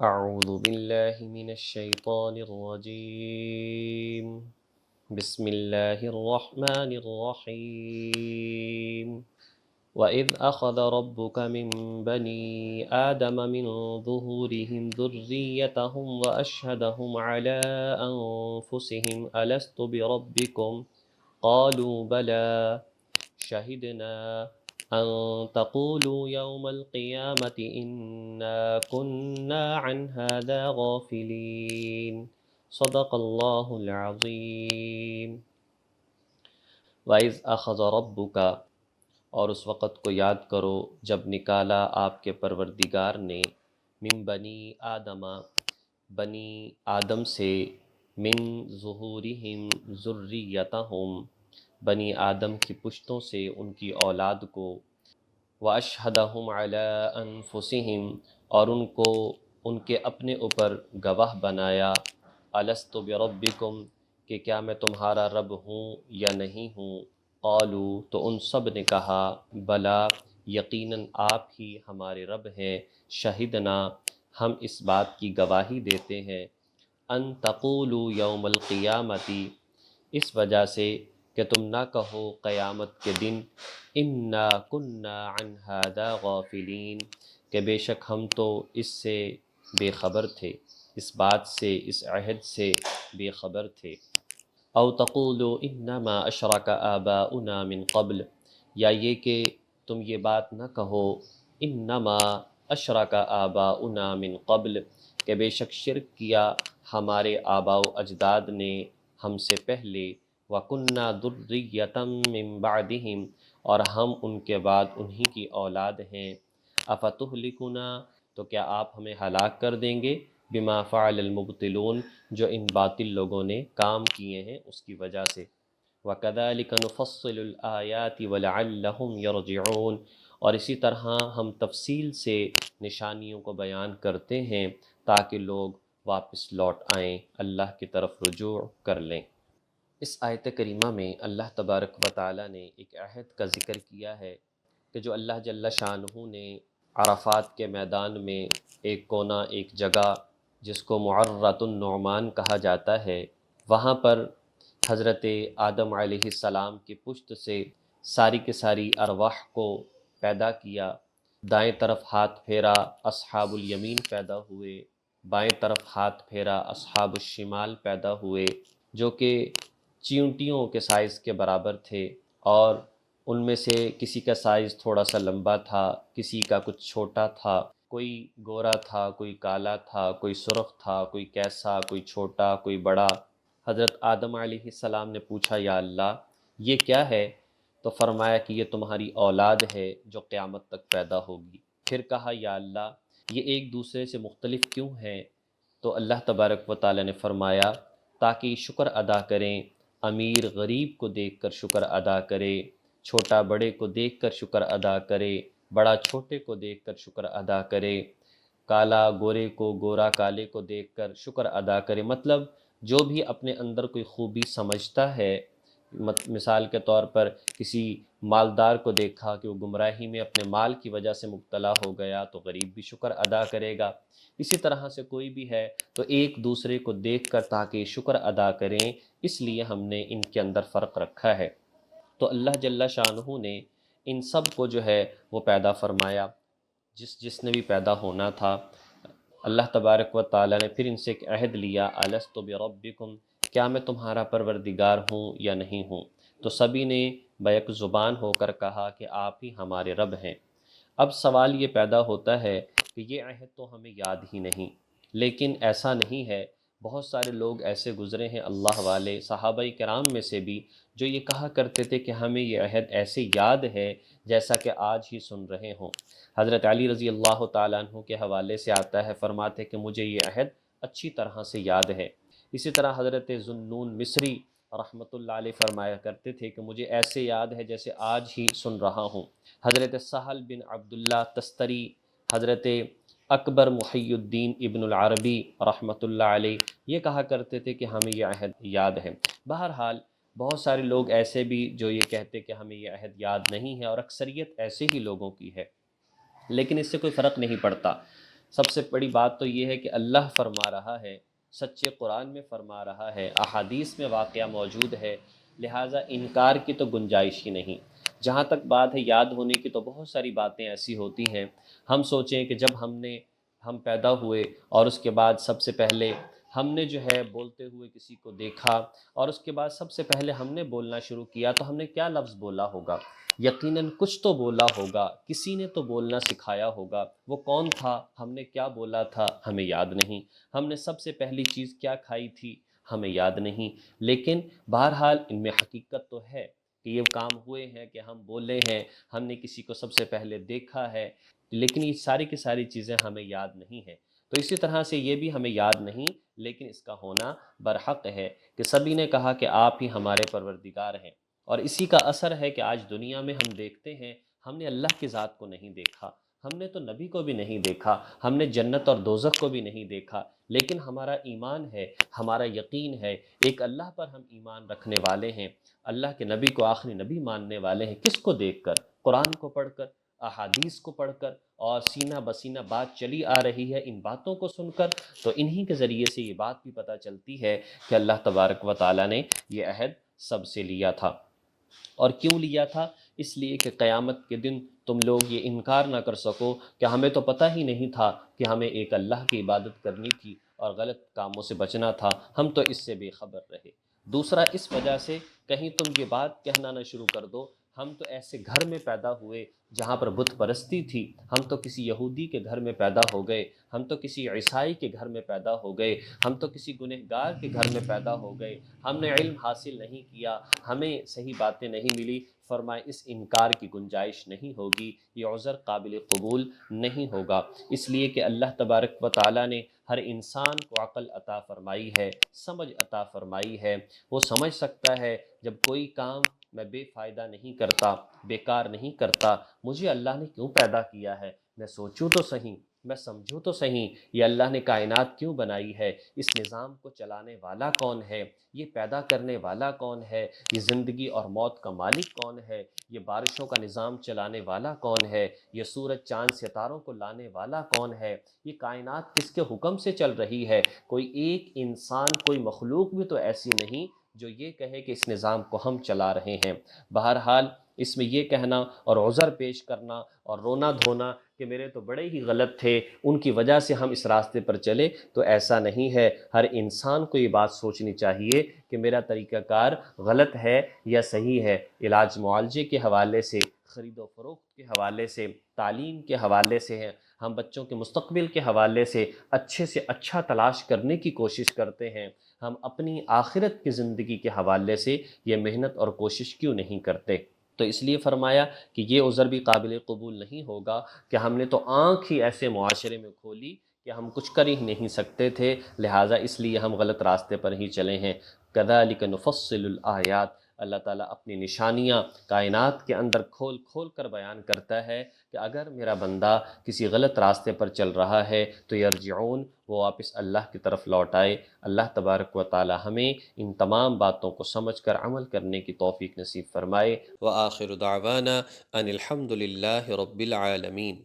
أعوذ بالله من الشيطان الرجيم. بسم الله الرحمن الرحيم. وإذ أخذ ربك من بني آدم من ظهورهم ذريتهم وأشهدهم على أنفسهم ألست بربكم قالوا بلى شهدنا أن تقولوا يوم القيامة إنا كنا عن هذا غافلين صدق الله العظيم. وَإِذْ أَخَذَ رَبُّكَ، اور اس وقت کو یاد کرو جب نکالا آپ کے پروردگار نے، من بنی آدم، بنی آدم سے، من ظہورہم ذریتہم، بنی آدم کی پشتوں سے ان کی اولاد کو، وَأَشْهَدَهُمْ عَلَىٰ أَنفُسِهِمْ، اور ان کو ان کے اپنے اوپر گواہ بنایا، أَلَسْتُ بِرَبِّكُمْ، کہ کیا میں تمہارا رب ہوں یا نہیں ہوں، قالوا، تو ان سب نے کہا، بلا، یقیناً آپ ہی ہمارے رب ہیں، شہدنا، ہم اس بات کی گواہی دیتے ہیں، ان تقولوا یوم القیامتی، اس وجہ سے کہ تم نہ کہو قیامت کے دن، انا کنا عن ھذا غافلین، کہ بے شک ہم تو اس سے بے خبر تھے، اس بات سے، اس عہد سے بے خبر تھے، او تقولوا انما اشرک آباؤنا من قبل، یا یہ کہ تم یہ بات نہ کہو، انما اشرک آباؤنا من قبل، کہ بے شک شرک کیا ہمارے آباء و اجداد نے ہم سے پہلے، وَكُنَّا ذُرِّيَّةً مِّن بَعْدِهِمْ، اور ہم ان کے بعد انہی کی اولاد ہیں، أَفَتُهْلِكُنَا، تو کیا آپ ہمیں ہلاک کر دیں گے، بما فعل المبطلون، جو ان باطل لوگوں نے کام کیے ہیں اس کی وجہ سے، وَكَذَلِكَ نُفَصِّلُ الْآيَاتِ وَلَعَلَّهُمْ يَرْجِعُونَ، اور اسی طرح ہم تفصیل سے نشانیوں کو بیان کرتے ہیں تاکہ لوگ واپس لوٹ آئیں، اللہ کی طرف رجوع کر لیں۔ اس آیت کریمہ میں اللہ تبارک و تعالیٰ نے ایک عہد کا ذکر کیا ہے کہ جو اللہ جل شانہ نے عرفات کے میدان میں ایک کونا، ایک جگہ جس کو معرۃ النعمان کہا جاتا ہے، وہاں پر حضرت آدم علیہ السلام کی پشت سے ساری کی ساری ارواح کو پیدا کیا، دائیں طرف ہاتھ پھیرا اصحاب الیمین پیدا ہوئے، بائیں طرف ہاتھ پھیرا اصحاب الشمال پیدا ہوئے، جو کہ چیونٹیوں کے سائز کے برابر تھے، اور ان میں سے کسی کا سائز تھوڑا سا لمبا تھا، کسی کا کچھ چھوٹا تھا، کوئی گورا تھا، کوئی کالا تھا، کوئی سرخ تھا، کوئی کیسا، کوئی چھوٹا، کوئی بڑا۔ حضرت آدم علیہ السلام نے پوچھا، یا اللہ یہ کیا ہے؟ تو فرمایا کہ یہ تمہاری اولاد ہے جو قیامت تک پیدا ہوگی۔ پھر کہا، یا اللہ یہ ایک دوسرے سے مختلف کیوں ہیں؟ تو اللہ تبارک و تعالی نے فرمایا تاکہ شکر ادا کریں، امیر غریب کو دیکھ کر شکر ادا کرے، چھوٹا بڑے کو دیکھ کر شکر ادا کرے، بڑا چھوٹے کو دیکھ کر شکر ادا کرے، کالا گورے کو، گورا کالے کو دیکھ کر شکر ادا کرے۔ مطلب جو بھی اپنے اندر کوئی خوبی سمجھتا ہے، مثال کے طور پر کسی مالدار کو دیکھا کہ وہ گمراہی میں اپنے مال کی وجہ سے مبتلا ہو گیا تو غریب بھی شکر ادا کرے گا، اسی طرح سے کوئی بھی ہے تو ایک دوسرے کو دیکھ کر تاکہ شکر ادا کریں، اس لیے ہم نے ان کے اندر فرق رکھا ہے۔ تو اللہ جل شانہ نے ان سب کو جو ہے وہ پیدا فرمایا، جس نے بھی پیدا ہونا تھا۔ اللہ تبارک و تعالیٰ نے پھر ان سے ایک عہد لیا، الست بربکم، کیا میں تمہارا پروردگار ہوں یا نہیں ہوں؟ تو سبھی نے بیک زبان ہو کر کہا کہ آپ ہی ہمارے رب ہیں۔ اب سوال یہ پیدا ہوتا ہے کہ یہ عہد تو ہمیں یاد ہی نہیں، لیکن ایسا نہیں ہے، بہت سارے لوگ ایسے گزرے ہیں اللہ والے، صحابہ کرام میں سے بھی، جو یہ کہا کرتے تھے کہ ہمیں یہ عہد ایسے یاد ہے جیسا کہ آج ہی سن رہے ہوں۔ حضرت علی رضی اللہ تعالیٰ عنہ کے حوالے سے آتا ہے، فرماتے کہ مجھے یہ عہد اچھی طرح سے یاد ہے۔ اسی طرح حضرت ذوالنون مصری رحمۃ اللہ علیہ فرمایا کرتے تھے کہ مجھے ایسے یاد ہے جیسے آج ہی سن رہا ہوں۔ حضرت سہل بن عبداللہ تستری، حضرت اکبر محی الدین ابن العربی رحمۃ اللہ علیہ یہ کہا کرتے تھے کہ ہمیں یہ عہد یاد ہے۔ بہرحال بہت سارے لوگ ایسے بھی جو یہ کہتے کہ ہمیں یہ عہد یاد نہیں ہے، اور اکثریت ایسے ہی لوگوں کی ہے، لیکن اس سے کوئی فرق نہیں پڑتا۔ سب سے بڑی بات تو یہ ہے کہ اللہ فرما رہا ہے، سچے قرآن میں فرما رہا ہے، احادیث میں واقعہ موجود ہے، لہٰذا انکار کی تو گنجائش ہی نہیں۔ جہاں تک بات ہے یاد ہونے کی، تو بہت ساری باتیں ایسی ہوتی ہیں، ہم سوچیں کہ جب ہم پیدا ہوئے اور اس کے بعد سب سے پہلے ہم نے جو ہے بولتے ہوئے کسی کو دیکھا، اور اس کے بعد سب سے پہلے ہم نے بولنا شروع کیا، تو ہم نے کیا لفظ بولا ہوگا؟ یقیناً کچھ تو بولا ہوگا، کسی نے تو بولنا سکھایا ہوگا۔ وہ کون تھا؟ ہم نے کیا بولا تھا؟ ہمیں یاد نہیں۔ ہم نے سب سے پہلی چیز کیا کھائی تھی؟ ہمیں یاد نہیں۔ لیکن بہرحال ان میں حقیقت تو ہے کہ یہ کام ہوئے ہیں، کہ ہم بولے ہیں، ہم نے کسی کو سب سے پہلے دیکھا ہے، لیکن یہ ساری کی ساری چیزیں ہمیں یاد نہیں ہیں۔ تو اسی طرح سے یہ بھی ہمیں یاد نہیں، لیکن اس کا ہونا برحق ہے کہ سبھی نے کہا کہ آپ ہی ہمارے پروردگار ہیں۔ اور اسی کا اثر ہے کہ آج دنیا میں ہم دیکھتے ہیں، ہم نے اللہ کی ذات کو نہیں دیکھا، ہم نے تو نبی کو بھی نہیں دیکھا، ہم نے جنت اور دوزخ کو بھی نہیں دیکھا، لیکن ہمارا ایمان ہے، ہمارا یقین ہے، ایک اللہ پر ہم ایمان رکھنے والے ہیں، اللہ کے نبی کو آخری نبی ماننے والے ہیں۔ کس کو دیکھ کر؟ قرآن کو پڑھ کر، احادیث کو پڑھ کر، اور سینہ بسینہ بات چلی آ رہی ہے ان باتوں کو سن کر۔ تو انہی کے ذریعے سے یہ بات بھی پتہ چلتی ہے کہ اللہ تبارک و تعالیٰ نے یہ عہد سب سے لیا تھا۔ اور کیوں لیا تھا؟ اس لیے کہ قیامت کے دن تم لوگ یہ انکار نہ کر سکو کہ ہمیں تو پتہ ہی نہیں تھا کہ ہمیں ایک اللہ کی عبادت کرنی تھی اور غلط کاموں سے بچنا تھا، ہم تو اس سے بے خبر رہے۔ دوسرا، اس وجہ سے کہیں تم یہ بات کہنا نہ شروع کر دو ہم تو ایسے گھر میں پیدا ہوئے جہاں پر بت پرستی تھی، ہم تو کسی یہودی کے گھر میں پیدا ہو گئے، ہم تو کسی عیسائی کے گھر میں پیدا ہو گئے، ہم تو کسی گنہگار کے گھر میں پیدا ہو گئے، ہم نے علم حاصل نہیں کیا، ہمیں صحیح باتیں نہیں ملی۔ فرمائے اس انکار کی گنجائش نہیں ہوگی، یہ عذر قابل قبول نہیں ہوگا، اس لیے کہ اللہ تبارک و تعالیٰ نے ہر انسان کو عقل عطا فرمائی ہے، سمجھ عطا فرمائی ہے۔ وہ سمجھ سکتا ہے جب کوئی کام میں بے فائدہ نہیں کرتا، بیکار نہیں کرتا، مجھے اللہ نے کیوں پیدا کیا ہے؟ میں سوچوں تو صحیح، میں سمجھوں تو صحیح، یہ اللہ نے کائنات کیوں بنائی ہے؟ اس نظام کو چلانے والا کون ہے؟ یہ پیدا کرنے والا کون ہے؟ یہ زندگی اور موت کا مالک کون ہے؟ یہ بارشوں کا نظام چلانے والا کون ہے؟ یہ سورج چاند ستاروں کو لانے والا کون ہے؟ یہ کائنات کس کے حکم سے چل رہی ہے؟ کوئی ایک انسان، کوئی مخلوق بھی تو ایسی نہیں جو یہ کہے کہ اس نظام کو ہم چلا رہے ہیں۔ بہرحال اس میں یہ کہنا اور عذر پیش کرنا اور رونا دھونا کہ میرے تو بڑے ہی غلط تھے، ان کی وجہ سے ہم اس راستے پر چلے، تو ایسا نہیں ہے۔ ہر انسان کو یہ بات سوچنی چاہیے کہ میرا طریقہ کار غلط ہے یا صحیح ہے۔ علاج معالجے کے حوالے سے، خرید و فروخت کے حوالے سے، تعلیم کے حوالے سے ہیں، ہم بچوں کے مستقبل کے حوالے سے اچھے اچھا تلاش کرنے کی کوشش کرتے ہیں، ہم اپنی آخرت کی زندگی کے حوالے سے یہ محنت اور کوشش کیوں نہیں کرتے؟ تو اس لیے فرمایا کہ یہ عذر بھی قابل قبول نہیں ہوگا کہ ہم نے تو آنکھ ہی ایسے معاشرے میں کھولی کہ ہم کچھ کر ہی نہیں سکتے تھے، لہٰذا اس لیے ہم غلط راستے پر ہی چلے ہیں۔ کذالک نفصل الآیات، اللہ تعالیٰ اپنی نشانیاں کائنات کے اندر کھول کھول کر بیان کرتا ہے کہ اگر میرا بندہ کسی غلط راستے پر چل رہا ہے تو یرجعون، وہ واپس اللہ کی طرف لوٹ آئے۔ اللہ تبارک و تعالی ہمیں ان تمام باتوں کو سمجھ کر عمل کرنے کی توفیق نصیب فرمائے۔ وآخر دعوانا ان الحمد للہ رب العالمین۔